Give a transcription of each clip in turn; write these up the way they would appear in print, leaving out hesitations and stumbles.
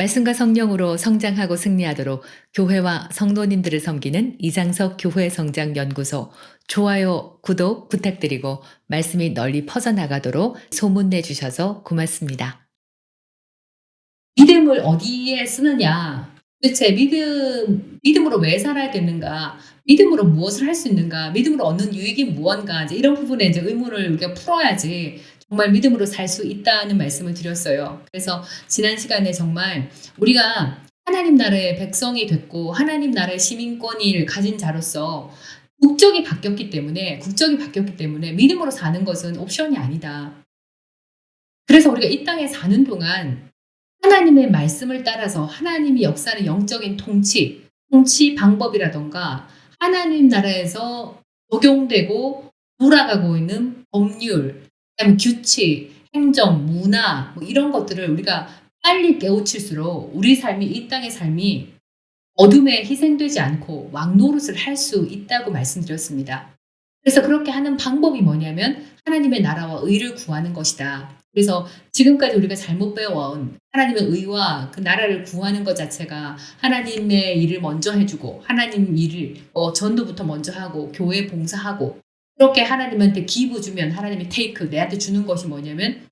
말씀과 성령으로 성장하고 승리하도록 교회와 성도님들을 섬기는 이장석 교회 성장 연구소 좋아요, 구독 부탁드리고 말씀이 널리 퍼져나가도록 소문내 주셔서 고맙습니다. 믿음을 어디에 쓰느냐? 도대체 믿음으로 왜 살아야 되는가? 믿음으로 무엇을 할 수 있는가? 믿음으로 얻는 유익이 무언가? 이제 이런 부분에 이제 의문을 우리가 풀어야지 정말 믿음으로 살 수 있다는 말씀을 드렸어요. 그래서 지난 시간에 정말 우리가 하나님 나라의 백성이 됐고 하나님 나라의 시민권을 가진 자로서 국적이 바뀌었기 때문에 믿음으로 사는 것은 옵션이 아니다. 그래서 우리가 이 땅에 사는 동안 하나님의 말씀을 따라서 하나님이 역사하는 영적인 통치 방법이라든가 하나님 나라에서 적용되고 돌아가고 있는 법률, 그다음에 규칙, 행정, 문화 뭐 이런 것들을 우리가 빨리 깨우칠수록 우리 삶이 이 땅의 삶이 어둠에 희생되지 않고 왕노릇을 할 수 있다고 말씀드렸습니다. 그래서 그렇게 하는 방법이 뭐냐면 하나님의 나라와 의를 구하는 것이다. 그래서 지금까지 우리가 잘못 배워온 하나님의 의와 그 나라를 구하는 것 자체가 하나님의 일을 먼저 해주고 하나님 일을 전도부터 먼저 하고 교회 봉사하고 그렇게 하나님한테 기부 주면 하나님이 테이크 내한테 주는 것이 뭐냐면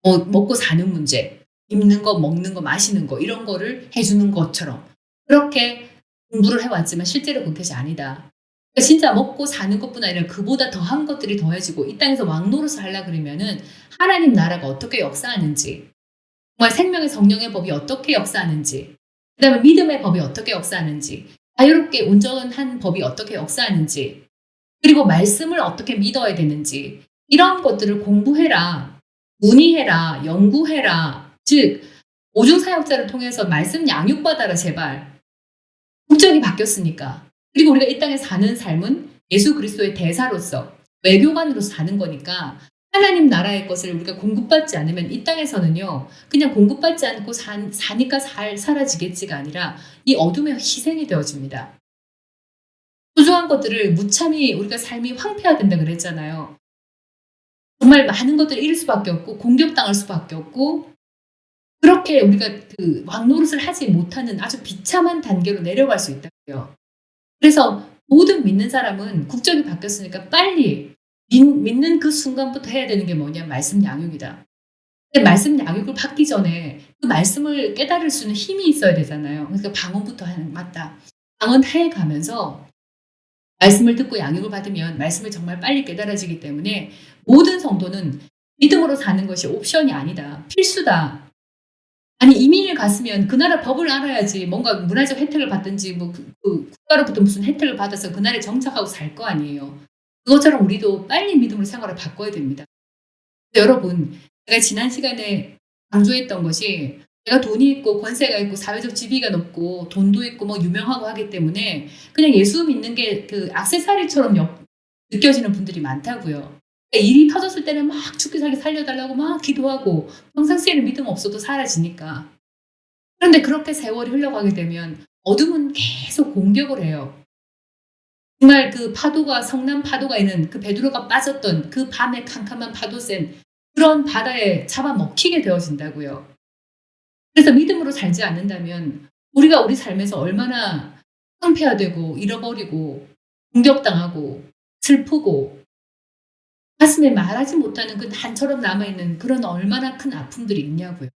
먹고 사는 문제, 입는 거, 먹는 거, 마시는 거 이런 거를 해주는 것처럼 그렇게 공부를 해왔지만 실제로 그것이 아니다. 그러니까 진짜 먹고 사는 것뿐 아니라 그보다 더한 것들이 더해지고 이 땅에서 왕노릇을 하려 그러면은 하나님 나라가 어떻게 역사하는지, 정말 생명의 성령의 법이 어떻게 역사하는지, 그다음에 믿음의 법이 어떻게 역사하는지, 자유롭게 온전한 법이 어떻게 역사하는지, 그리고 말씀을 어떻게 믿어야 되는지 이런 것들을 공부해라, 문의해라, 연구해라. 즉 오중 사역자를 통해서 말씀 양육받아라 제발. 국적이 바뀌었으니까. 그리고 우리가 이 땅에 사는 삶은 예수 그리스도의 대사로서 외교관으로서 사는 거니까 하나님 나라의 것을 우리가 공급받지 않으면 이 땅에서는요 그냥 공급받지 않고 사니까 사라지겠지가 아니라 이 어둠의 희생이 되어집니다. 소중한 것들을 무참히 우리가 삶이 황폐화된다 그랬잖아요. 정말 많은 것들을 잃을 수밖에 없고 공격당할 수밖에 없고 그렇게 우리가 그 왕노릇을 하지 못하는 아주 비참한 단계로 내려갈 수 있다고요. 그래서 모든 믿는 사람은 국적이 바뀌었으니까 빨리 믿는 그 순간부터 해야 되는 게 뭐냐? 말씀 양육이다. 근데 말씀 양육을 받기 전에 그 말씀을 깨달을 수 있는 힘이 있어야 되잖아요. 그러니까 방언부터 하는 맞다. 방언해 가면서 말씀을 듣고 양육을 받으면 말씀을 정말 빨리 깨달아지기 때문에 모든 성도는 믿음으로 사는 것이 옵션이 아니다. 필수다. 아니 이민을 갔으면 그 나라 법을 알아야지 뭔가 문화적 혜택을 받든지 뭐 그 국가로부터 무슨 혜택을 받아서 그 나라에 정착하고 살 거 아니에요. 그것처럼 우리도 빨리 믿음으로 생활을 바꿔야 됩니다. 여러분 제가 지난 시간에 강조했던 것이 내가 돈이 있고 권세가 있고 사회적 지위가 높고 돈도 있고 뭐 유명하고 하기 때문에 그냥 예수 믿는 게 그 액세서리처럼 느껴지는 분들이 많다고요. 그러니까 일이 터졌을 때는 막 죽기 살기 살려달라고 막 기도하고 평상시에는 믿음 없어도 사라지니까. 그런데 그렇게 세월이 흘러가게 되면 어둠은 계속 공격을 해요. 정말 그 파도가 성난 파도가 있는 그 베드로가 빠졌던 그 밤에 캄캄한 파도 센 그런 바다에 잡아먹히게 되어진다고요. 그래서 믿음으로 살지 않는다면 우리가 우리 삶에서 얼마나 황폐화되고 잃어버리고 공격당하고 슬프고 가슴에 말하지 못하는 그 한처럼 남아있는 그런 얼마나 큰 아픔들이 있냐고요.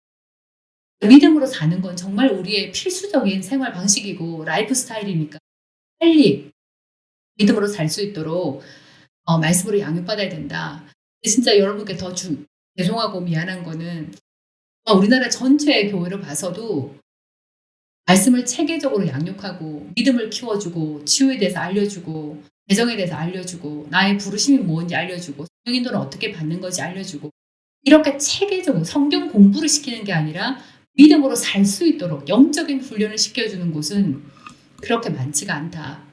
믿음으로 사는 건 정말 우리의 필수적인 생활 방식이고 라이프 스타일이니까 빨리 믿음으로 살 수 있도록 말씀으로 양육받아야 된다. 근데 진짜 여러분께 더 죄송하고 미안한 거는 우리나라 전체 교회를 봐서도 말씀을 체계적으로 양육하고 믿음을 키워주고 치유에 대해서 알려주고 개정에 대해서 알려주고 나의 부르심이 뭔지 알려주고 성령인도는 어떻게 받는 건지 알려주고 이렇게 체계적으로 성경 공부를 시키는 게 아니라 믿음으로 살 수 있도록 영적인 훈련을 시켜주는 곳은 그렇게 많지가 않다.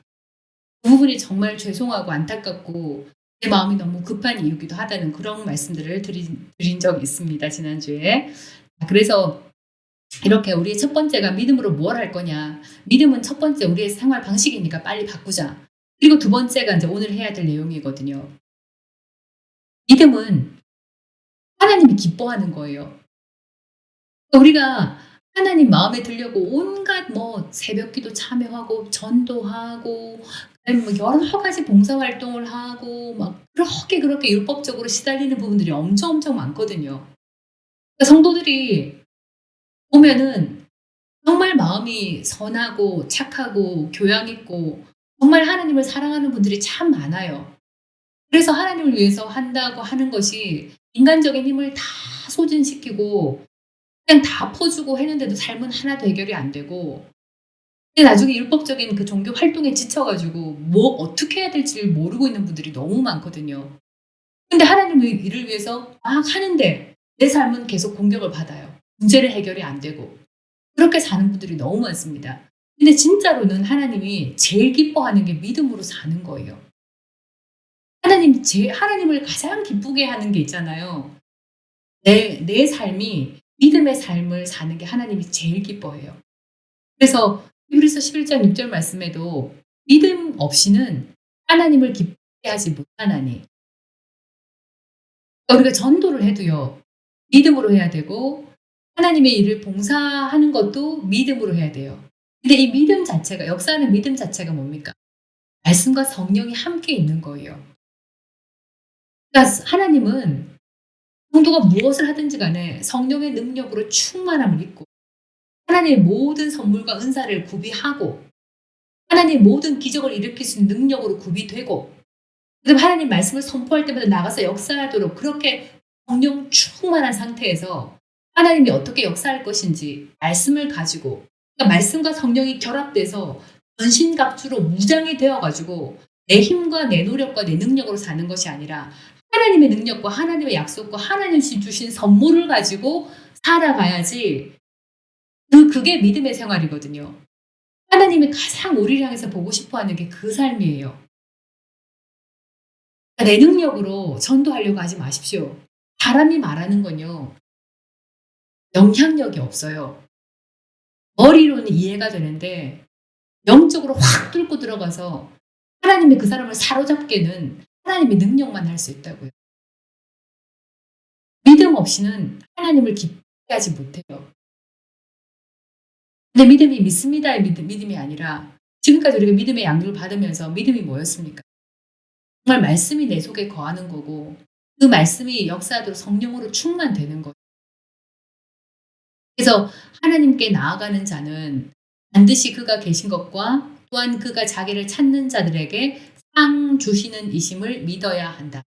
그 부분이 정말 죄송하고 안타깝고 내 마음이 너무 급한 이유기도 하다는 그런 말씀들을 드린 적이 있습니다. 지난주에. 그래서 이렇게 우리의 첫 번째가 믿음으로 뭘 할 거냐. 믿음은 첫 번째 우리의 생활 방식이니까 빨리 바꾸자. 그리고 두 번째가 이제 오늘 해야 될 내용이거든요. 믿음은 하나님이 기뻐하는 거예요. 우리가 하나님 마음에 들려고 온갖 뭐 새벽기도 참여하고 전도하고 그다음에 뭐 여러 가지 봉사활동을 하고 막 그렇게 율법적으로 시달리는 부분들이 엄청 많거든요. 그러니까 성도들이 보면은 정말 마음이 선하고 착하고 교양 있고 정말 하나님을 사랑하는 분들이 참 많아요. 그래서 하나님을 위해서 한다고 하는 것이 인간적인 힘을 다 소진시키고 그냥 다 퍼주고 했는데도 삶은 하나도 해결이 안 되고 근데 나중에 율법적인 그 종교 활동에 지쳐 가지고 뭐 어떻게 해야 될지를 모르고 있는 분들이 너무 많거든요. 근데 하나님의 일을 위해서 막 하는데 내 삶은 계속 공격을 받아요. 문제를 해결이 안 되고. 그렇게 사는 분들이 너무 많습니다. 근데 진짜로는 하나님이 제일 기뻐하는 게 믿음으로 사는 거예요. 하나님을 가장 기쁘게 하는 게 있잖아요. 내 삶이 믿음의 삶을 사는 게 하나님이 제일 기뻐해요. 그래서 히브리서 11장 6절 말씀에도 믿음 없이는 하나님을 기쁘게 하지 못하나니. 그러니까 우리가 전도를 해도요. 믿음으로 해야 되고 하나님의 일을 봉사하는 것도 믿음으로 해야 돼요. 근데 이 믿음 자체가 역사하는 믿음 자체가 뭡니까? 말씀과 성령이 함께 있는 거예요. 그러니까 하나님은 성도가 무엇을 하든지 간에 성령의 능력으로 충만함을 입고 하나님의 모든 선물과 은사를 구비하고 하나님의 모든 기적을 일으킬 수 있는 능력으로 구비되고 그다음에 하나님 말씀을 선포할 때마다 나가서 역사하도록 그렇게 성령 충만한 상태에서 하나님이 어떻게 역사할 것인지 말씀을 가지고 그러니까 말씀과 성령이 결합돼서 전신갑주로 무장이 되어 가지고 내 힘과 내 노력과 내 능력으로 사는 것이 아니라 하나님의 능력과 하나님의 약속과 하나님이 주신 선물을 가지고 살아가야지 그게 믿음의 생활이거든요. 하나님이 가장 우리를 향해서 보고 싶어 하는 게 그 삶이에요. 내 능력으로 전도하려고 하지 마십시오. 사람이 말하는 건요. 영향력이 없어요. 머리로는 이해가 되는데 영적으로 확 뚫고 들어가서 하나님이 그 사람을 사로잡게는 하나님의 능력만 할 수 있다고요. 믿음 없이는 하나님을 기쁘게 하지 못해요. 근데 믿음이 믿습니다의 믿음이 아니라 지금까지 우리가 믿음의 양육을 받으면서 믿음이 뭐였습니까? 정말 말씀이 내 속에 거하는 거고 그 말씀이 역사하도록 성령으로 충만되는 거예요. 그래서 하나님께 나아가는 자는 반드시 그가 계신 것과 또한 그가 자기를 찾는 자들에게 상 주시는 이심을 믿어야 한다.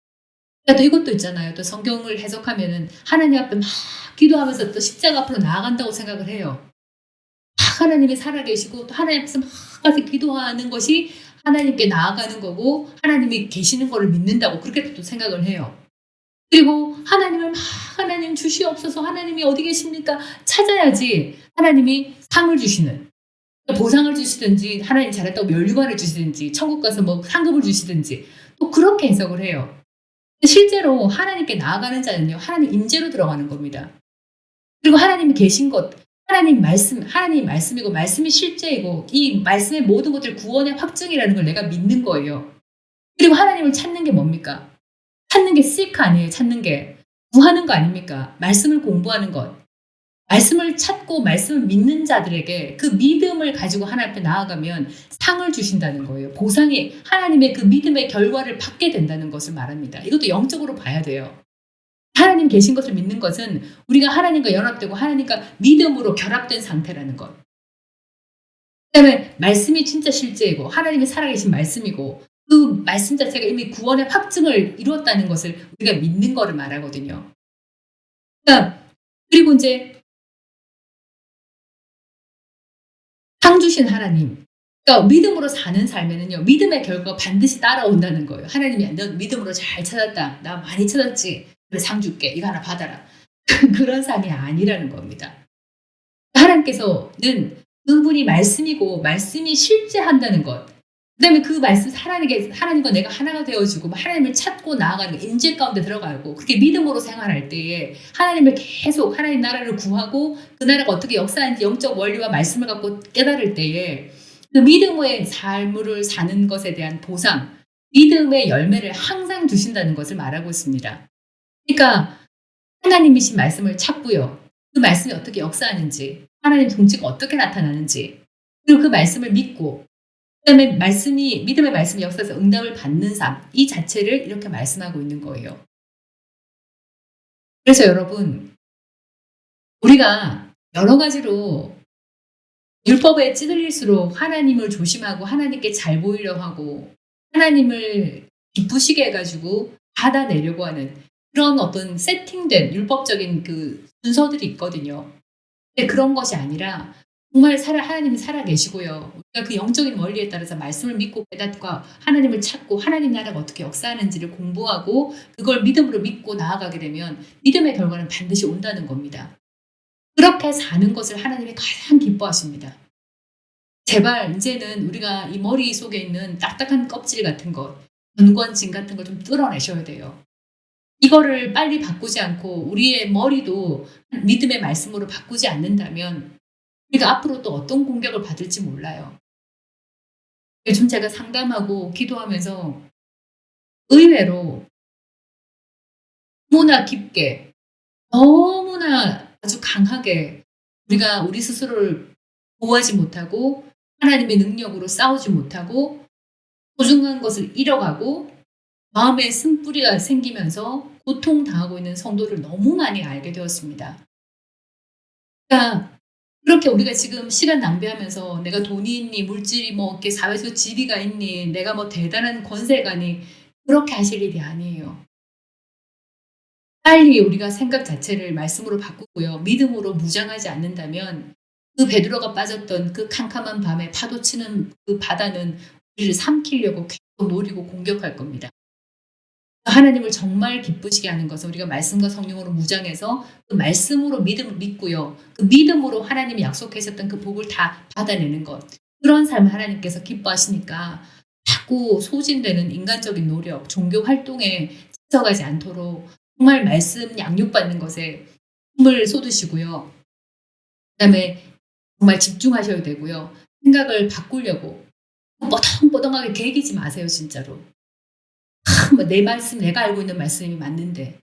그러니까 또 이것도 있잖아요. 또 성경을 해석하면은 하나님 앞에 막 기도하면서 또 십자가 앞으로 나아간다고 생각을 해요. 막 하나님이 살아계시고 또 하나님 앞에서 막 가서 기도하는 것이 하나님께 나아가는 거고 하나님이 계시는 거를 믿는다고 그렇게 또 생각을 해요. 그리고 하나님을 막 하나님 주시옵소서 하나님이 어디 계십니까? 찾아야지 하나님이 상을 주시는 보상을 주시든지 하나님 잘했다고 멸류관을 주시든지 천국 가서 뭐 상급을 주시든지 또 그렇게 해석을 해요. 실제로 하나님께 나아가는 자는요. 하나님 임재로 들어가는 겁니다. 그리고 하나님이 계신 것 하나님 말씀이고 말씀이 실제이고 이 말씀의 모든 것들 구원의 확증이라는 걸 내가 믿는 거예요. 그리고 하나님을 찾는 게 뭡니까? 찾는 게 seek 아니에요. 찾는 게. 구하는 거 아닙니까? 말씀을 공부하는 것. 말씀을 찾고 말씀을 믿는 자들에게 그 믿음을 가지고 하나님 앞에 나아가면 상을 주신다는 거예요. 보상이 하나님의 그 믿음의 결과를 받게 된다는 것을 말합니다. 이것도 영적으로 봐야 돼요. 하나님 계신 것을 믿는 것은 우리가 하나님과 연합되고 하나님과 믿음으로 결합된 상태라는 것. 그다음에 말씀이 진짜 실제이고 하나님이 살아계신 말씀이고 그 말씀 자체가 이미 구원의 확증을 이루었다는 것을 우리가 믿는 거를 말하거든요. 그러니까 그리고 이제 상 주신 하나님. 그러니까 믿음으로 사는 삶에는요. 믿음의 결과가 반드시 따라온다는 거예요. 하나님이 너 믿음으로 잘 찾았다. 나 많이 찾았지. 그래 상 줄게. 이거 하나 받아라. 그런 삶이 아니라는 겁니다. 하나님께서는 그분이 말씀이고 말씀이 실제한다는 것. 그다음에 그 말씀 하나님과 내가 하나가 되어지고 하나님을 찾고 나아가는 임재 가운데 들어가고 그렇게 믿음으로 생활할 때에 하나님을 계속 하나님 나라를 구하고 그 나라가 어떻게 역사하는지 영적 원리와 말씀을 갖고 깨달을 때에 그 믿음의 삶을 사는 것에 대한 보상, 믿음의 열매를 항상 주신다는 것을 말하고 있습니다. 그러니까 하나님이신 말씀을 찾고요. 그 말씀이 어떻게 역사하는지 하나님 통치가 어떻게 나타나는지, 그리고 그 말씀을 믿고 그다음에 믿음의 말씀이 역사에서 응답을 받는 삶, 이 자체를 이렇게 말씀하고 있는 거예요. 그래서 여러분, 우리가 여러 가지로 율법에 찌들릴수록 하나님을 조심하고 하나님께 잘 보이려 하고 하나님을 기쁘시게 해 가지고 받아내려고 하는 그런 어떤 세팅된 율법적인 그 순서들이 있거든요. 근데 그런 것이 아니라 정말 하나님이 살아 계시고요. 우리가 그 영적인 원리에 따라서 말씀을 믿고 깨닫고 하나님을 찾고 하나님 나라가 어떻게 역사하는지를 공부하고 그걸 믿음으로 믿고 나아가게 되면 믿음의 결과는 반드시 온다는 겁니다. 그렇게 사는 것을 하나님이 가장 기뻐하십니다. 제발 이제는 우리가 이 머릿속에 있는 딱딱한 껍질 같은 것, 견고한 같은 걸 좀 뚫어내셔야 돼요. 이거를 빨리 바꾸지 않고 우리의 머리도 믿음의 말씀으로 바꾸지 않는다면 우리가 앞으로 또 어떤 공격을 받을지 몰라요. 요즘 제가 상담하고 기도하면서 의외로 너무나 깊게, 너무나 아주 강하게 우리가 우리 스스로를 보호하지 못하고 하나님의 능력으로 싸우지 못하고 소중한 것을 잃어가고 마음에 쓴뿌리가 생기면서 고통당하고 있는 성도를 너무 많이 알게 되었습니다. 그러니까 그렇게 우리가 지금 시간 낭비하면서 내가 돈이 있니, 물질이 뭐 이렇게 사회적 지위가 있니, 내가 뭐 대단한 권세가니, 그렇게 하실 일이 아니에요. 빨리 우리가 생각 자체를 말씀으로 바꾸고요. 믿음으로 무장하지 않는다면 그 베드로가 빠졌던 그 캄캄한 밤에 파도 치는 그 바다는 우리를 삼키려고 계속 노리고 공격할 겁니다. 하나님을 정말 기쁘시게 하는 것은 우리가 말씀과 성령으로 무장해서 그 말씀으로 믿음을 믿고요. 그 믿음으로 하나님이 약속하셨던 그 복을 다 받아내는 것. 그런 삶을 하나님께서 기뻐하시니까 자꾸 소진되는 인간적인 노력, 종교 활동에 지쳐가지 않도록 정말 말씀 양육받는 것에 힘을 쏟으시고요. 그다음에 정말 집중하셔야 되고요. 생각을 바꾸려고 뻐덩뻐덩하게 개기지 마세요, 진짜로. 내 말씀, 내가 알고 있는 말씀이 맞는데,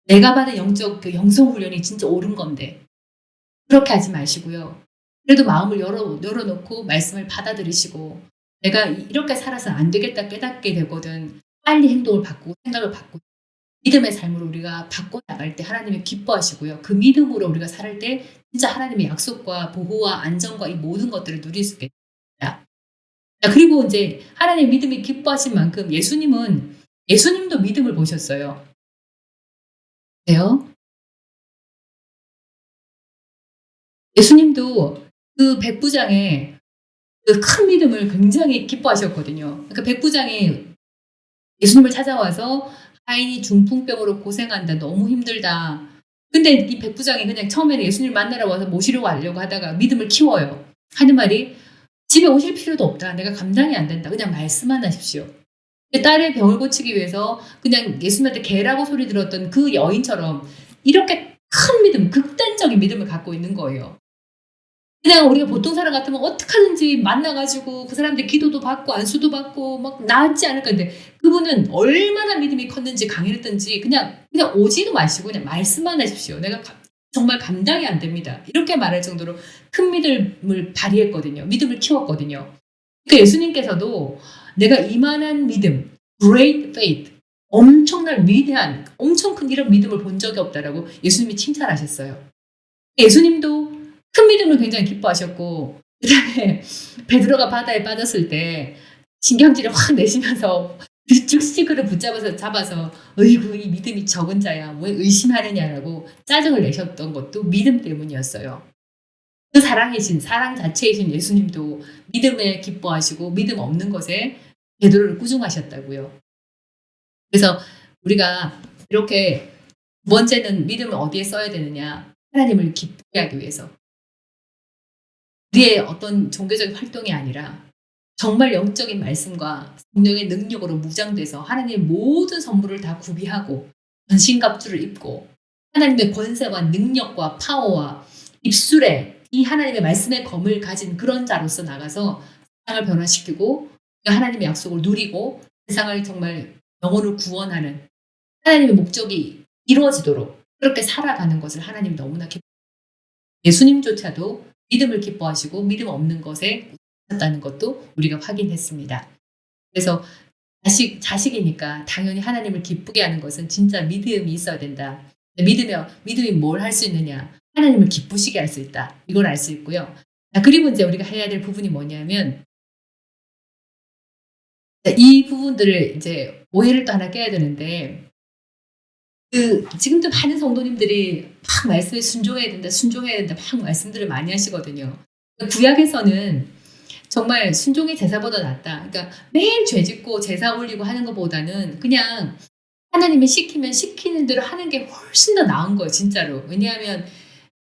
내가 받은 영적 그 영성 훈련이 진짜 옳은 건데, 그렇게 하지 마시고요. 그래도 마음을 열어놓고 말씀을 받아들이시고, 내가 이렇게 살아서는 안 되겠다 깨닫게 되거든. 빨리 행동을 바꾸고 생각을 바꾸고 믿음의 삶으로 우리가 바꿔나갈 때 하나님이 기뻐하시고요. 그 믿음으로 우리가 살 때 진짜 하나님의 약속과 보호와 안정과 이 모든 것들을 누릴 수 있게 됩니다. 그리고 이제 하나님 믿음이 기뻐하신 만큼 예수님도 믿음을 보셨어요. 그래요? 예수님도 그 백부장의 그 큰 믿음을 굉장히 기뻐하셨거든요. 그 백부장이 예수님을 찾아와서 "하인이 중풍병으로 고생한다. 너무 힘들다." 근데 이 백부장이 그냥 처음에는 예수님을 만나러 와서 모시려고 하려고 하다가 믿음을 키워요. 하는 말이 "집에 오실 필요도 없다. 내가 감당이 안 된다. 그냥 말씀만 하십시오." 딸의 병을 고치기 위해서 그냥 예수님한테 개라고 소리 들었던 그 여인처럼 이렇게 큰 믿음, 극단적인 믿음을 갖고 있는 거예요. 그냥 우리가 보통 사람 같으면 어떡하든지 만나 가지고 그 사람들 기도도 받고 안수도 받고 막 낫지 않을까 했는데 그분은 얼마나 믿음이 컸는지 강했든지 그냥 오지도 마시고 그냥 말씀만 하십시오. "내가 정말 감당이 안 됩니다." 이렇게 말할 정도로 큰 믿음을 발휘했거든요. 믿음을 키웠거든요. 그러니까 예수님께서도 내가 이만한 믿음, great faith, 엄청난 위대한 엄청 큰 이런 믿음을 본 적이 없다라고 예수님이 칭찬하셨어요. 예수님도 큰 믿음을 굉장히 기뻐하셨고 그다음에 베드로가 바다에 빠졌을 때 신경질을 확 내시면서 즉시그를 잡아서 "어이구 이 믿음이 적은 자야. 왜 의심하느냐."라고 짜증을 내셨던 것도 믿음 때문이었어요. 그 사랑 자체이신 예수님도 믿음에 기뻐하시고 믿음 없는 것에 베드로를 꾸중하셨다고요. 그래서 우리가 이렇게 두 번째는 믿음을 어디에 써야 되느냐. 하나님을 기쁘게 하기 위해서. 우리의 어떤 종교적인 활동이 아니라 정말 영적인 말씀과 성령의 능력으로 무장돼서 하나님의 모든 선물을 다 구비하고 전신갑주를 입고 하나님의 권세와 능력과 파워와 입술에 이 하나님의 말씀의 검을 가진 그런 자로서 나가서 세상을 변화시키고 하나님의 약속을 누리고 세상을 정말 영혼을 구원하는 하나님의 목적이 이루어지도록 그렇게 살아가는 것을 하나님이 너무나 기뻐. 예수님조차도 믿음을 기뻐하시고 믿음 없는 것에 다는 것도 우리가 확인했습니다. 그래서 자식이니까 당연히 하나님을 기쁘게 하는 것은 진짜 믿음이 있어야 된다. 믿음이 뭘 할 수 있느냐? 하나님을 기쁘시게 할 수 있다. 이걸 알 수 있고요. 자, 그리고 이제 우리가 해야 될 부분이 뭐냐면 이 부분들을 이제 오해를 또 하나 깨야 되는데 지금도 많은 성도님들이 막 말씀에 순종해야 된다, 순종해야 된다 막 말씀들을 많이 하시거든요. 구약에서는 정말 순종이 제사보다 낫다. 그러니까 매일 죄 짓고 제사 올리고 하는 것보다는 그냥 하나님이 시키면 시키는 대로 하는 게 훨씬 더 나은 거예요, 진짜로. 왜냐하면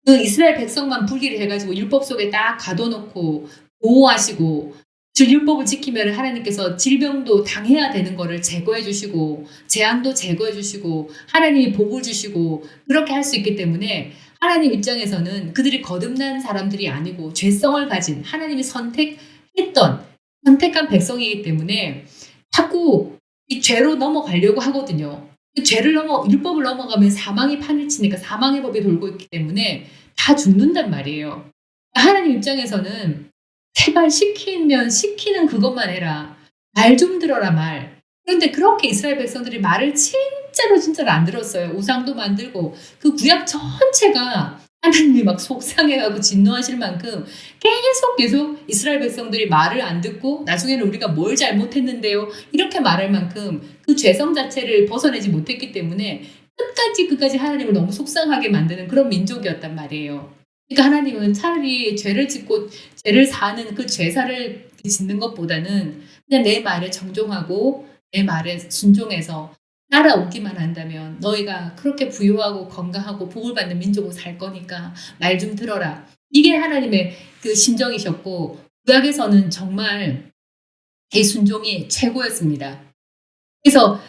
그 이스라엘 백성만 불기를 해가지고 율법 속에 딱 가둬놓고 보호하시고 주 율법을 지키면 하나님께서 질병도 당해야 되는 거를 제거해 주시고 재앙도 제거해 주시고 하나님이 복을 주시고 그렇게 할 수 있기 때문에 하나님 입장에서는 그들이 거듭난 사람들이 아니고 죄성을 가진 하나님이 선택한 백성이기 때문에 자꾸 이 죄로 넘어가려고 하거든요. 율법을 넘어가면 사망이 판을 치니까 사망의 법이 돌고 있기 때문에 다 죽는단 말이에요. 하나님 입장에서는 제발 시키면 시키는 그것만 해라. 말 좀 들어라 말. 그런데 그렇게 이스라엘 백성들이 말을 진짜로 안 들었어요. 우상도 만들고 그 구약 전체가 하나님이 막 속상해하고 진노하실 만큼 계속 이스라엘 백성들이 말을 안 듣고 나중에는 우리가 뭘 잘못했는데요. 이렇게 말할 만큼 그 죄성 자체를 벗어내지 못했기 때문에 끝까지 하나님을 너무 속상하게 만드는 그런 민족이었단 말이에요. 그러니까 하나님은 차라리 죄를 짓고 죄를 사는 그 죄사를 짓는 것보다는 그냥 내 말에 정종하고 내 말에 순종해서 따라오기만 한다면 너희가 그렇게 부유하고 건강하고 복을 받는 민족으로 살 거니까 말 좀 들어라. 이게 하나님의 그 심정이셨고 구약에서는 정말 이 순종이 최고였습니다. 그래서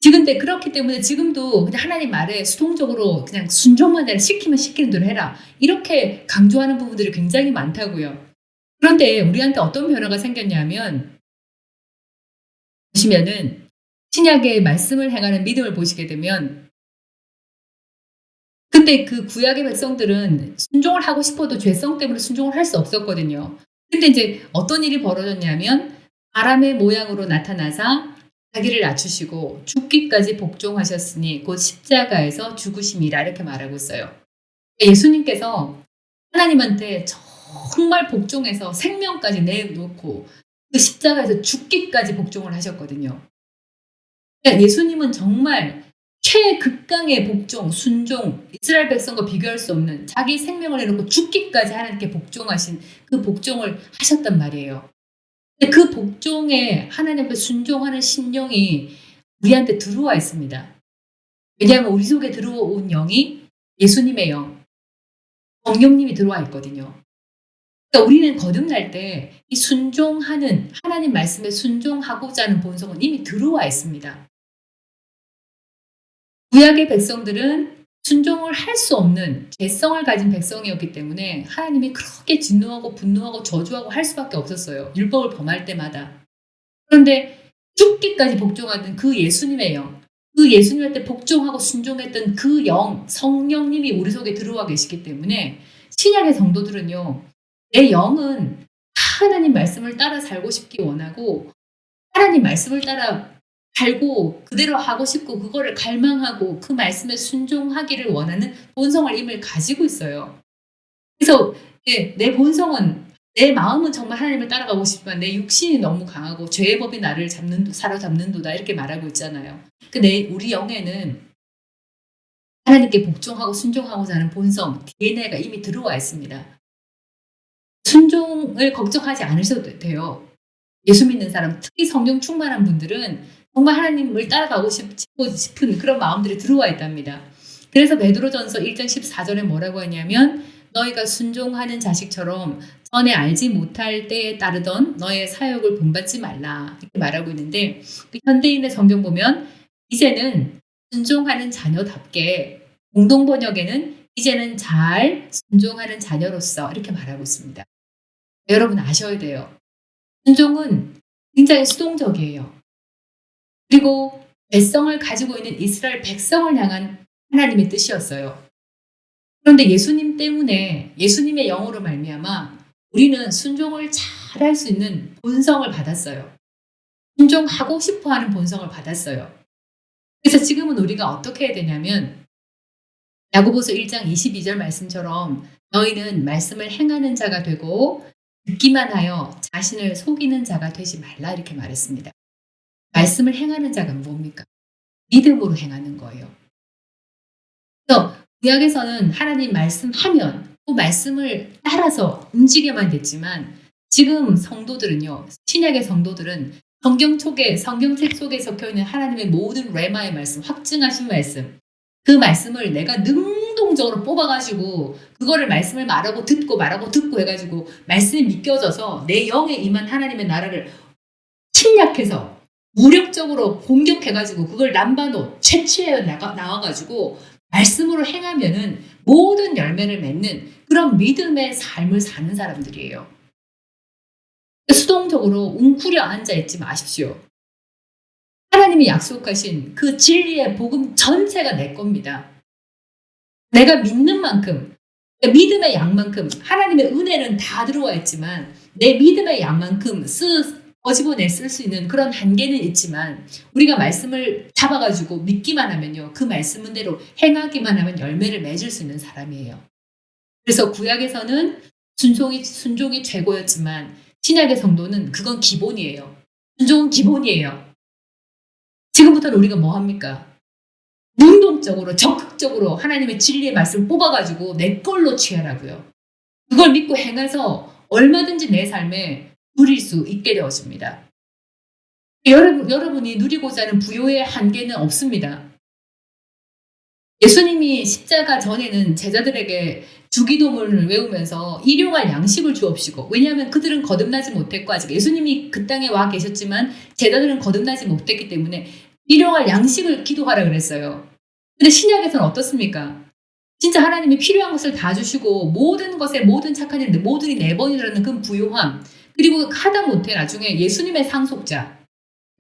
근데 그렇기 때문에 지금도 그냥 하나님 말에 수동적으로 그냥 순종만 해라. 시키면 시키는 대로 해라. 이렇게 강조하는 부분들이 굉장히 많다고요. 그런데 우리한테 어떤 변화가 생겼냐면 보시면은 신약의 말씀을 행하는 믿음을 보시게 되면 근데 그 구약의 백성들은 순종을 하고 싶어도 죄성 때문에 순종을 할 수 없었거든요. 근데 이제 어떤 일이 벌어졌냐면 사람의 모양으로 나타나사 자기를 낮추시고 죽기까지 복종하셨으니 곧 십자가에서 죽으심이라 이렇게 말하고 있어요. 예수님께서 하나님한테 정말 복종해서 생명까지 내놓고 그 십자가에서 죽기까지 복종을 하셨거든요. 그러니까 예수님은 정말 최극강의 복종, 순종, 이스라엘 백성과 비교할 수 없는 자기 생명을 내놓고 죽기까지 하나님께 복종하신 그 복종을 하셨단 말이에요. 근데 그 복종에 하나님 앞에 순종하는 신령이 우리한테 들어와 있습니다. 왜냐하면 우리 속에 들어온 영이 예수님의 영, 성령님이 들어와 있거든요. 그러니까 우리는 거듭날 때 이 순종하는 하나님 말씀에 순종하고자 하는 본성은 이미 들어와 있습니다. 구약의 백성들은 순종을 할 수 없는 죄성을 가진 백성이었기 때문에 하나님이 그렇게 진노하고 분노하고 저주하고 할 수밖에 없었어요. 율법을 범할 때마다. 그런데 죽기까지 복종하던 그 예수님의 영, 그 예수님한테 복종하고 순종했던 그 영, 성령님이 우리 속에 들어와 계시기 때문에 신약의 성도들은요. 내 영은 하나님 말씀을 따라 살고 싶기 원하고 하나님 말씀을 따라 살고 그대로 하고 싶고 그거를 갈망하고 그 말씀에 순종하기를 원하는 본성을 이미 가지고 있어요. 그래서 내 본성은 내 마음은 정말 하나님을 따라가고 싶지만 내 육신이 너무 강하고 죄의 법이 나를 사로잡는도다 이렇게 말하고 있잖아요. 우리 영에는 하나님께 복종하고 순종하고자 하는 본성, DNA가 이미 들어와 있습니다. 순종을 걱정하지 않으셔도 돼요. 예수 믿는 사람, 특히 성령 충만한 분들은 정말 하나님을 따라가고 싶은 그런 마음들이 들어와 있답니다. 그래서 베드로전서 1장 14절에 뭐라고 하냐면 너희가 순종하는 자식처럼 전에 알지 못할 때에 따르던 너의 사역을 본받지 말라 이렇게 말하고 있는데 현대인의 성경 보면 이제는 순종하는 자녀답게 공동번역에는 이제는 잘 순종하는 자녀로서 이렇게 말하고 있습니다. 여러분 아셔야 돼요. 순종은 굉장히 수동적이에요. 그리고 백성을 가지고 있는 이스라엘 백성을 향한 하나님의 뜻이었어요. 그런데 예수님 때문에 예수님의 영으로 말미암아 우리는 순종을 잘할 수 있는 본성을 받았어요. 순종하고 싶어 하는 본성을 받았어요. 그래서 지금은 우리가 어떻게 해야 되냐면 야고보서 1장 22절 말씀처럼 너희는 말씀을 행하는 자가 되고 듣기만 하여 자신을 속이는 자가 되지 말라 이렇게 말했습니다. 말씀을 행하는 자가 뭡니까? 믿음으로 행하는 거예요. 그래서 구약에서는 하나님 말씀하면 그 말씀을 따라서 움직여만 됐지만 지금 성도들은요. 신약의 성도들은 성경책 속에 적혀 있는 하나님의 모든 레마의 말씀, 확증하신 말씀, 그 말씀을 내가 능동적으로 뽑아가지고 그거를 말씀을 말하고 듣고 해가지고 말씀이 믿겨져서 내 영에 임한 하나님의 나라를 침략해서 무력적으로 공격해가지고 그걸 남바노 채취해 나와가지고 말씀으로 행하면은 모든 열매를 맺는 그런 믿음의 삶을 사는 사람들이에요. 수동적으로 웅크려 앉아 있지 마십시오. 하나님이 약속하신 그 진리의 복음 전체가 내 겁니다. 내가 믿는 만큼, 믿음의 양만큼 하나님의 은혜는 다 들어와 있지만 내 믿음의 양만큼 거집어내 쓸 수 있는 그런 한계는 있지만 우리가 말씀을 잡아가지고 믿기만 하면요. 그 말씀대로 행하기만 하면 열매를 맺을 수 있는 사람이에요. 그래서 구약에서는 순종이 최고였지만 신약의 성도는 그건 기본이에요. 순종은 기본이에요. 지금부터는 우리가 뭐 합니까? 능동적으로 적극적으로 하나님의 진리의 말씀을 뽑아가지고 내 걸로 취하라고요. 그걸 믿고 행해서 얼마든지 내 삶에 누릴 수 있게 되어집니다. 여러분이 누리고자 하는 부요의 한계는 없습니다. 예수님이 십자가 전에는 제자들에게 주기도문을 외우면서 일용할 양식을 주옵시고, 왜냐하면 그들은 거듭나지 못했고 아직 예수님이 그 땅에 와 계셨지만 제자들은 거듭나지 못했기 때문에 일용할 양식을 기도하라 그랬어요. 근데 신약에서는 어떻습니까? 진짜 하나님이 필요한 것을 다 주시고 모든 것에 모든 착한 일인데 모든이 내 번이라는 그 부요함, 그리고 하다못해 나중에 예수님의 상속자,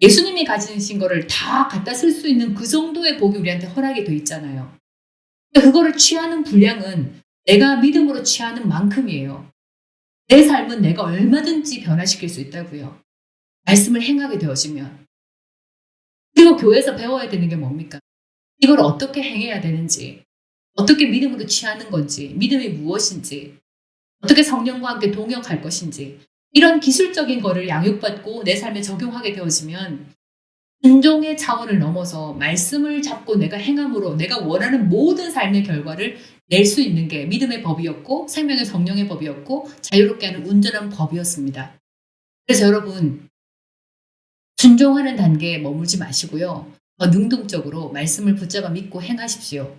예수님이 가지신 거를 다 갖다 쓸 수 있는 그 정도의 복이 우리한테 허락이 돼 있잖아요. 그거를 취하는 분량은 내가 믿음으로 취하는 만큼이에요. 내 삶은 내가 얼마든지 변화시킬 수 있다고요. 말씀을 행하게 되어지면. 그리고 교회에서 배워야 되는 게 뭡니까? 이걸 어떻게 행해야 되는지, 어떻게 믿음으로 취하는 건지, 믿음이 무엇인지, 어떻게 성령과 함께 동역할 것인지, 이런 기술적인 거를 양육받고 내 삶에 적용하게 되어지면 순종의 차원을 넘어서 말씀을 잡고 내가 행함으로 내가 원하는 모든 삶의 결과를 낼 수 있는 게 믿음의 법이었고 생명의 성령의 법이었고 자유롭게 하는 온전한 법이었습니다. 그래서 여러분 순종하는 단계에 머물지 마시고요. 더 능동적으로 말씀을 붙잡아 믿고 행하십시오.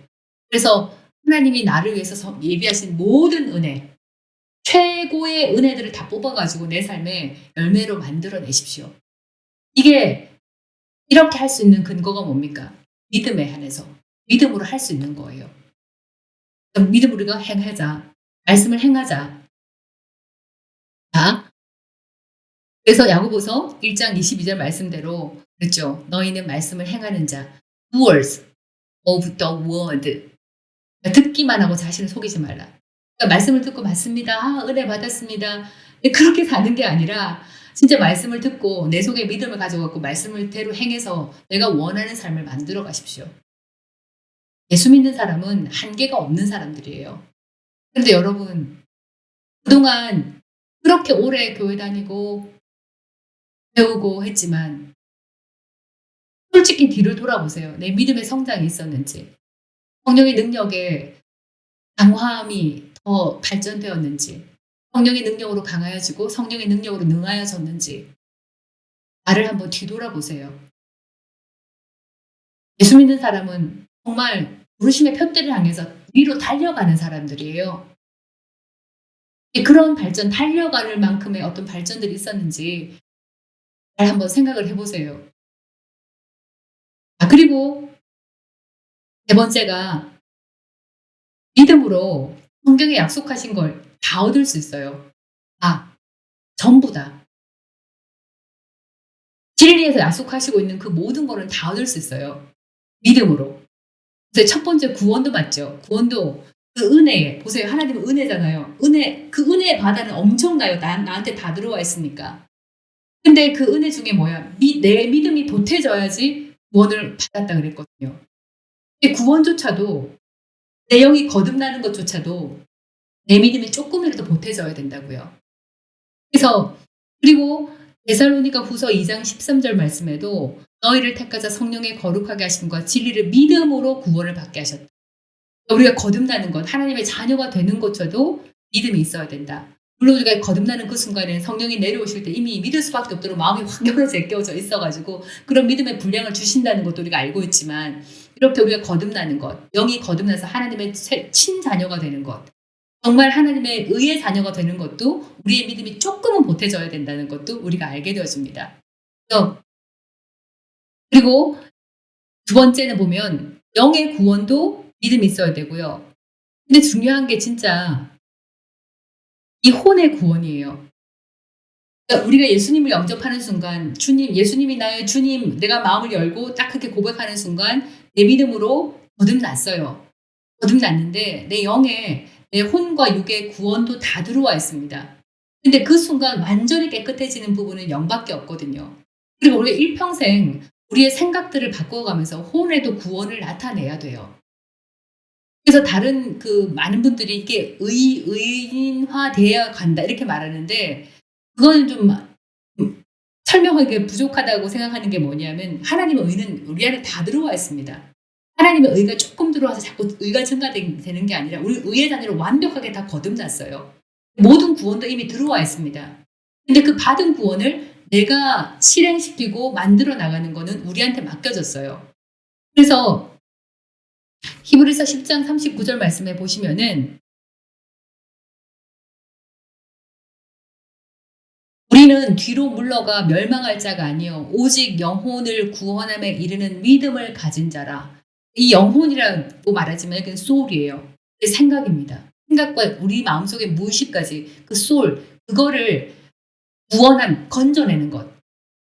그래서 하나님이 나를 위해서 예비하신 모든 은혜, 최고의 은혜들을 다 뽑아가지고 내 삶에 열매로 만들어내십시오. 이게 이렇게 할 수 있는 근거가 뭡니까? 믿음에 한해서. 믿음으로 할 수 있는 거예요. 믿음으로 우리가 행하자. 말씀을 행하자. 자, 그래서 야고보서 1장 22절 말씀대로 그렇죠. 너희는 말씀을 행하는 자. doers of the word. 듣기만 하고 자신을 속이지 말라. 그러니까 말씀을 듣고 맞습니다. 은혜 받았습니다. 그렇게 사는 게 아니라 진짜 말씀을 듣고 내 속에 믿음을 가져갖고 말씀을 대로 행해서 내가 원하는 삶을 만들어 가십시오. 예수 믿는 사람은 한계가 없는 사람들이에요. 그런데 여러분 그동안 그렇게 오래 교회 다니고 배우고 했지만 솔직히 뒤를 돌아보세요. 내 믿음의 성장이 있었는지, 성령의 능력에 강화함이 더 발전되었는지, 성령의 능력으로 강하여지고 성령의 능력으로 능하여졌는지 나를 한번 뒤돌아보세요. 예수 믿는 사람은 정말 부르심의 푯대를 향해서 위로 달려가는 사람들이에요. 그런 발전, 달려가는 만큼의 어떤 발전들이 있었는지 잘 한번 생각을 해보세요. 그리고 세 번째가 믿음으로 성경에 약속하신 걸 다 얻을 수 있어요. 전부 다. 진리에서 약속하시고 있는 그 모든 거는 다 얻을 수 있어요. 믿음으로. 그래서 첫 번째 구원도 맞죠. 구원도 그 은혜에 보세요. 하나님은 은혜잖아요. 그 은혜의 바다는 엄청나요. 나한테 다 들어와 있으니까. 근데 그 은혜 중에 뭐야? 내 믿음이 보태져야지 구원을 받았다 그랬거든요. 근데 구원조차도 내 영이 거듭나는 것조차도 내 믿음이 쪼끔이라도 보태져야 된다고요. 그래서 그리고 데살로니가후서 2장 13절 말씀에도 "너희를 택하사 성령의 거룩하게 하심과 진리를 믿음으로 구원을 받게 하셨다." 우리가 거듭나는 것, 하나님의 자녀가 되는 것조차도 믿음이 있어야 된다. 물론 우리가 거듭나는 그 순간에는 성령이 내려오실 때 이미 믿을 수밖에 없도록 마음이 확 열어 제껴져 있어 가지고 그런 믿음의 분량을 주신다는 것도 우리가 알고 있지만, 이렇게 우리가 거듭나는 것, 영이 거듭나서 하나님의 친자녀가 되는 것, 정말 하나님의 의의 자녀가 되는 것도 우리의 믿음이 쪼끔은 보태져야 된다는 것도 우리가 알게 되어집니다. 그래서 그리고 두 번째는 보면 영의 구원도 믿음이 있어야 되고요. 근데 중요한 게 진짜 이 혼의 구원이에요. 그러니까 우리가 예수님을 영접하는 순간 예수님이 나의 주님, 내가 마음을 열고 딱 그렇게 고백하는 순간 내 믿음으로 거듭났어요. 거듭났는데 내 영에 내 혼과 육의 구원도 다 들어와 있습니다. 근데 그 순간 완전히 깨끗해지는 부분은 영밖에 없거든요. 그리고 우리가 일평생 우리의 생각들을 바꿔가면서 혼에도 구원을 나타내야 돼요. 그래서 다른 많은 분들이 이게 의인화되어 간다 이렇게 말하는데, 그거는 좀 설명하기가 부족하다고 생각하는 게 뭐냐면, 하나님의 의는 우리 안에 다 들어와 있습니다. 하나님의 의가 조금 들어와서 자꾸 의가 증가되는 게 아니라 우리 의의 자녀로 완벽하게 다 거듭났어요. 모든 구원도 이미 들어와 있습니다. 근데 그 받은 구원을 내가 실행시키고 만들어 나가는 거는 우리한테 맡겨졌어요. 그래서 히브리서 10장 39절 말씀에 보시면은 "우리는 뒤로 물러가 멸망할 자가 아니요 오직 영혼을 구원함에 이르는 믿음을 가진 자라." 이 영혼이라고 말하지만 그건 soul이에요. 그 생각입니다. 생각과 우리 마음속의 무의식까지 그 soul, 그거를 건져내는 것.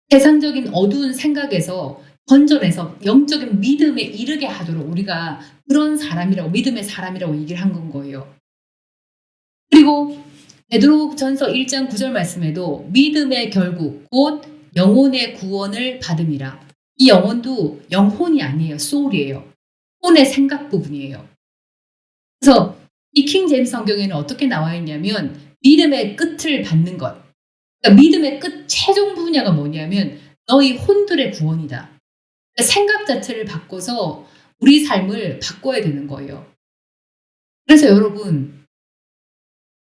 세상적인 어두운 생각에서 건져내서 영적인 믿음에 이르게 하도록 우리가 그런 사람이라고, 믿음의 사람이라고 얘기를 한 거예요. 그리고 베드로전서 1장 9절 말씀에도 "믿음의 결국 곧 영혼의 구원을 받음이라." 이 영혼도 영혼이 아니에요. soul이에요. 혼의 생각 부분이에요. 그래서 이 킹 제임스 성경에는 어떻게 나와 있냐면 믿음의 끝을 받는 것. 그러니까 믿음의 끝 최종 분야가 뭐냐면 너희 혼들의 구원이다. 그러니까 생각 자체를 바꿔서 우리 삶을 바꿔야 되는 거예요. 그래서 여러분,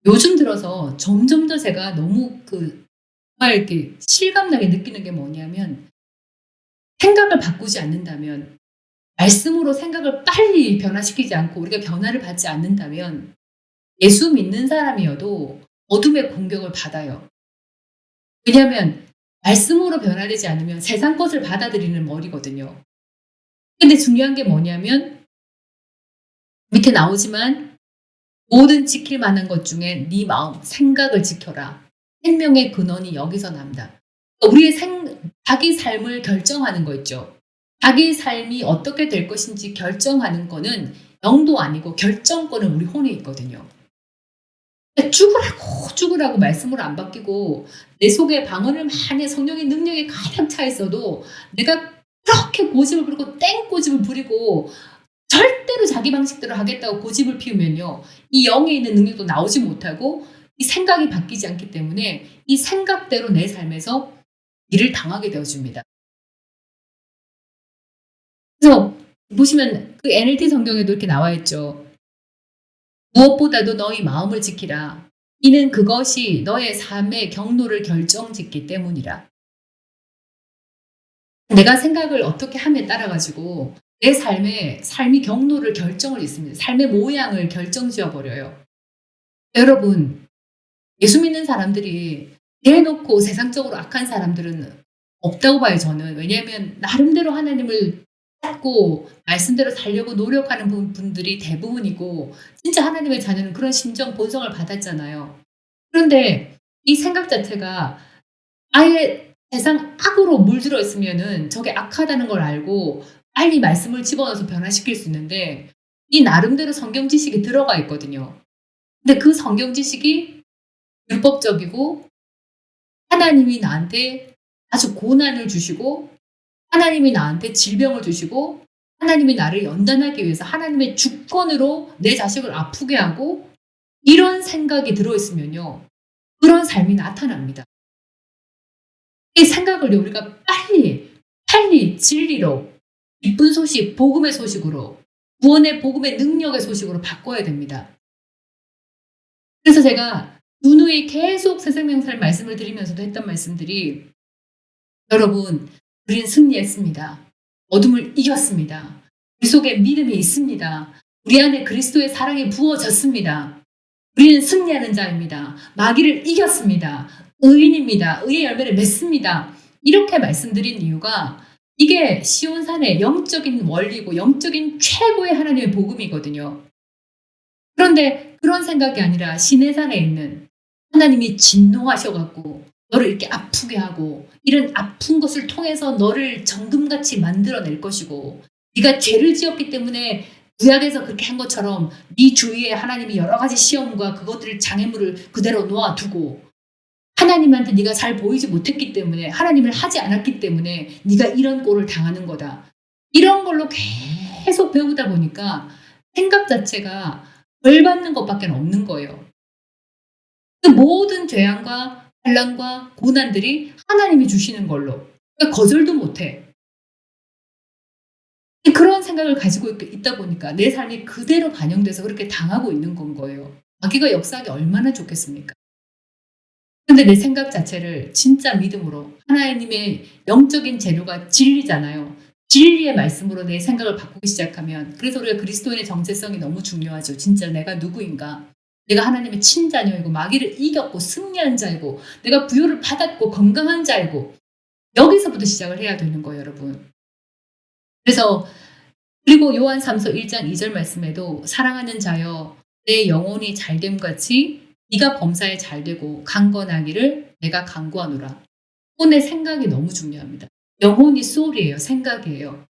요즘 들어서 점점 더 제가 너무 정말 이렇게 실감나게 느끼는 게 뭐냐면, 생각을 바꾸지 않는다면, 말씀으로 생각을 빨리 변화시키지 않고 우리가 변화를 받지 않는다면 예수 믿는 사람이어도 어둠의 공격을 받아요. 왜냐하면 말씀으로 변화되지 않으면 세상 것을 받아들이는 머리거든요. 근데 중요한 게 뭐냐면 밑에 나오지만 "모든 지킬 만한 것 중에 네 마음 생각을 지켜라. 생명의 근원이 여기서 난다." 그러니까 자기 삶을 결정하는 거 있죠. 자기 삶이 어떻게 될 것인지 결정하는 거는 영도 아니고 결정권은 우리 혼에 있거든요. 그러니까 죽으라고 말씀으로 안 바뀌고 내 속에 방언을 많이 성령의 능력이 가득 차 있어도 내가 그렇게 고집을 부리고 땡고집을 부리고 절대로 자기 방식대로 하겠다고 고집을 피우면요, 이 영에 있는 능력도 나오지 못하고 이 생각이 바뀌지 않기 때문에 이 생각대로 내 삶에서 일을 당하게 되어집니다. 그래서 보시면 그 NLT 성경에도 이렇게 나와 있죠. "무엇보다도 너희 마음을 지키라. 이는 그것이 너의 삶의 경로를 결정짓기 때문이라." 내가 생각을 어떻게 함에 따라 가지고 내 삶이 경로를 결정을 짓습니다. 삶의 모양을 결정지어 버려요. 여러분, 예수 믿는 사람들이 대놓고 세상적으로 악한 사람들은 없다고 봐요, 저는. 왜냐하면 나름대로 하나님을 찾고 말씀대로 살려고 노력하는 분들이 대부분이고, 진짜 하나님의 자녀는 그런 심정 본성을 받았잖아요. 그런데 이 생각 자체가 아예 세상 악으로 물들어 있으면은 저게 악하다는 걸 알고 빨리 말씀을 집어넣어서 변화시킬 수 있는데, 이 나름대로 성경 지식이 들어가 있거든요. 근데 그 성경 지식이 율법적이고 하나님이 나한테 아주 고난을 주시고 하나님이 나한테 질병을 주시고 하나님이 나를 연단하기 위해서 하나님의 주권으로 내 자식을 아프게 하고 이런 생각이 들어있으면요. 그런 삶이 나타납니다. 이 생각을 우리가 빨리 진리로 기쁜 소식, 복음의 소식으로 구원의 복음의 능력의 소식으로 바꿔야 됩니다. 그래서 제가 누누이 계속 새생명살 말씀을 드리면서도 했던 말씀들이 여러분 우리는 승리했습니다. 어둠을 이겼습니다. 우리 속에 믿음이 있습니다. 우리 안에 그리스도의 사랑이 부어졌습니다. 우리는 승리하는 자입니다. 마귀를 이겼습니다. 의인입니다. 의의 열매를 맺습니다. 이렇게 말씀드린 이유가 이게 시온산의 영적인 원리고 영적인 최고의 하나님의 복음이거든요. 그런데 그런 생각이 아니라 시내산에 있는 하나님이 진노하셔갖고 너를 이렇게 아프게 하고 이런 아픈 것을 통해서 너를 정금같이 만들어낼 것이고 네가 죄를 지었기 때문에 구약에서 그렇게 한 것처럼 네 주위에 하나님이 여러 가지 시험과 그것들을 장애물을 그대로 놓아두고 하나님한테 네가 잘 보이지 못했기 때문에 하나님을 하지 않았기 때문에 네가 이런 꼴을 당하는 거다. 이런 걸로 계속 배우다 보니까 생각 자체가 벌 받는 것밖에 없는 거예요. 그 모든 죄악과 환난과 고난들이 하나님이 주시는 걸로 그러니까 거절도 못해. 그런 생각을 가지고 있다 보니까 내 삶이 그대로 반영돼서 그렇게 당하고 있는 건 거예요. 마귀가 역사하기 얼마나 좋겠습니까? 근데 내 생각 자체를 진짜 믿음으로 하나님의 영적인 재료가 진리잖아요. 진리의 말씀으로 내 생각을 바꾸기 시작하면 그래서 우리가 그리스도인의 정체성이 너무 중요하죠. 진짜 내가 누구인가? 내가 하나님의 친자녀이고 마귀를 이겼고 승리한 자이고 내가 부요를 받았고 건강한 자이고 여기서부터 시작을 해야 되는 거예요, 여러분. 그래서 그리고 요한 3서 1장 2절 말씀에도 사랑하는 자여 내 영혼이 잘됨 같이 네가 범사에 잘되고 강건하기를 내가 간구하노라. 내 생각이 너무 중요합니다. 영혼이 소울이에요. 생각이에요.